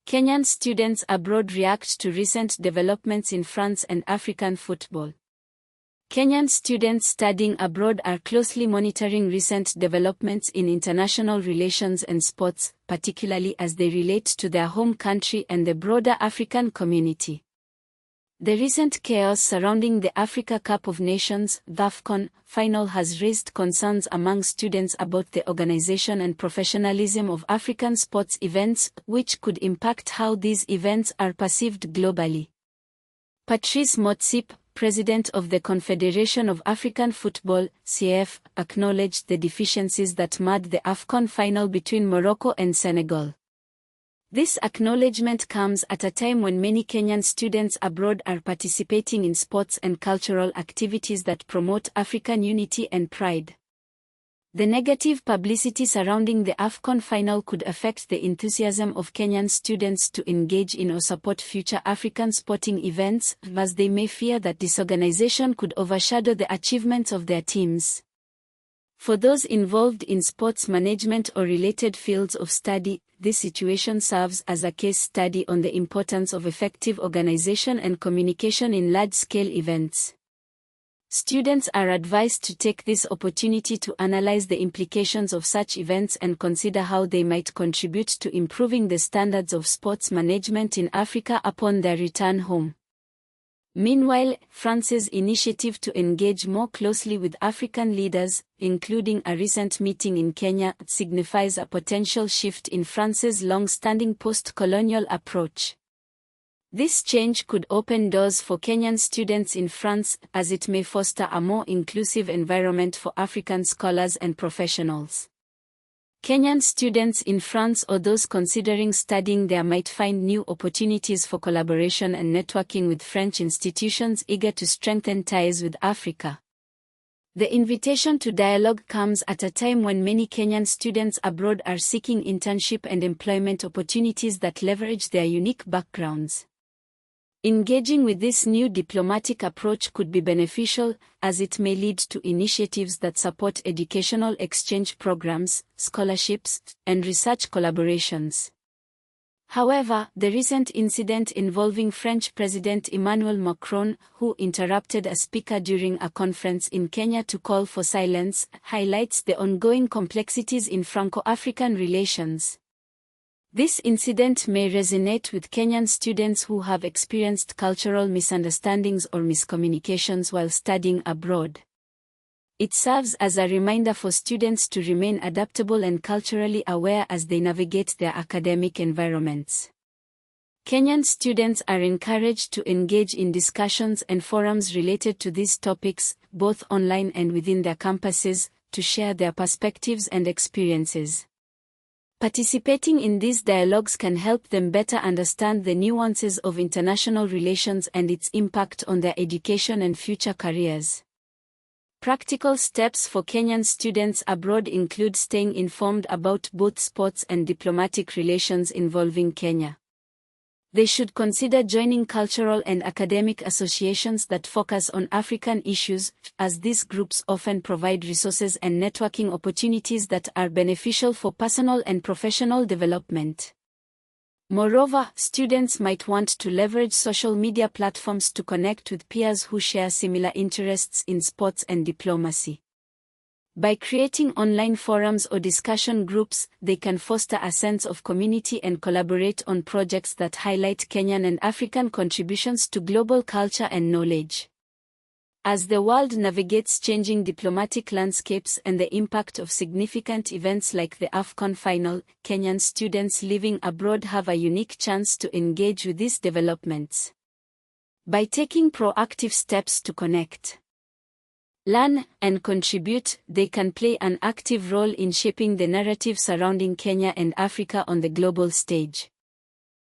Kenyan students abroad react to recent developments in France and African football. Kenyan students studying abroad are closely monitoring recent developments in international relations and sports, particularly as they relate to their home country and the broader African community. The recent chaos surrounding the Africa Cup of Nations (AFCON) final has raised concerns among students about the organization and professionalism of African sports events, which could impact how these events are perceived globally. Patrice Motsepe, president of the Confederation of African Football (CAF), acknowledged the deficiencies that marred the AFCON final between Morocco and Senegal. This acknowledgement comes at a time when many Kenyan students abroad are participating in sports and cultural activities that promote African unity and pride. The negative publicity surrounding the AFCON final could affect the enthusiasm of Kenyan students to engage in or support future African sporting events, as they may fear that disorganization could overshadow the achievements of their teams. For those involved in sports management or related fields of study, this situation serves as a case study on the importance of effective organization and communication in large-scale events. Students are advised to take this opportunity to analyze the implications of such events and consider how they might contribute to improving the standards of sports management in Africa upon their return home. Meanwhile, France's initiative to engage more closely with African leaders, including a recent meeting in Kenya, signifies a potential shift in France's long-standing post-colonial approach. This change could open doors for Kenyan students in France, as it may foster a more inclusive environment for African scholars and professionals. Kenyan students in France or those considering studying there might find new opportunities for collaboration and networking with French institutions eager to strengthen ties with Africa. The invitation to dialogue comes at a time when many Kenyan students abroad are seeking internship and employment opportunities that leverage their unique backgrounds. Engaging with this new diplomatic approach could be beneficial, as it may lead to initiatives that support educational exchange programs, scholarships, and research collaborations. However, the recent incident involving French President Emmanuel Macron, who interrupted a speaker during a conference in Kenya to call for silence, highlights the ongoing complexities in Franco-African relations. This incident may resonate with Kenyan students who have experienced cultural misunderstandings or miscommunications while studying abroad. It serves as a reminder for students to remain adaptable and culturally aware as they navigate their academic environments. Kenyan students are encouraged to engage in discussions and forums related to these topics, both online and within their campuses, to share their perspectives and experiences. Participating in these dialogues can help them better understand the nuances of international relations and its impact on their education and future careers. Practical steps for Kenyan students abroad include staying informed about both sports and diplomatic relations involving Kenya. They should consider joining cultural and academic associations that focus on African issues, as these groups often provide resources and networking opportunities that are beneficial for personal and professional development. Moreover, students might want to leverage social media platforms to connect with peers who share similar interests in sports and diplomacy. By creating online forums or discussion groups, they can foster a sense of community and collaborate on projects that highlight Kenyan and African contributions to global culture and knowledge. As the world navigates changing diplomatic landscapes and the impact of significant events like the AFCON final, Kenyan students living abroad have a unique chance to engage with these developments. By taking proactive steps to connect, learn, and contribute, they can play an active role in shaping the narrative surrounding Kenya and Africa on the global stage.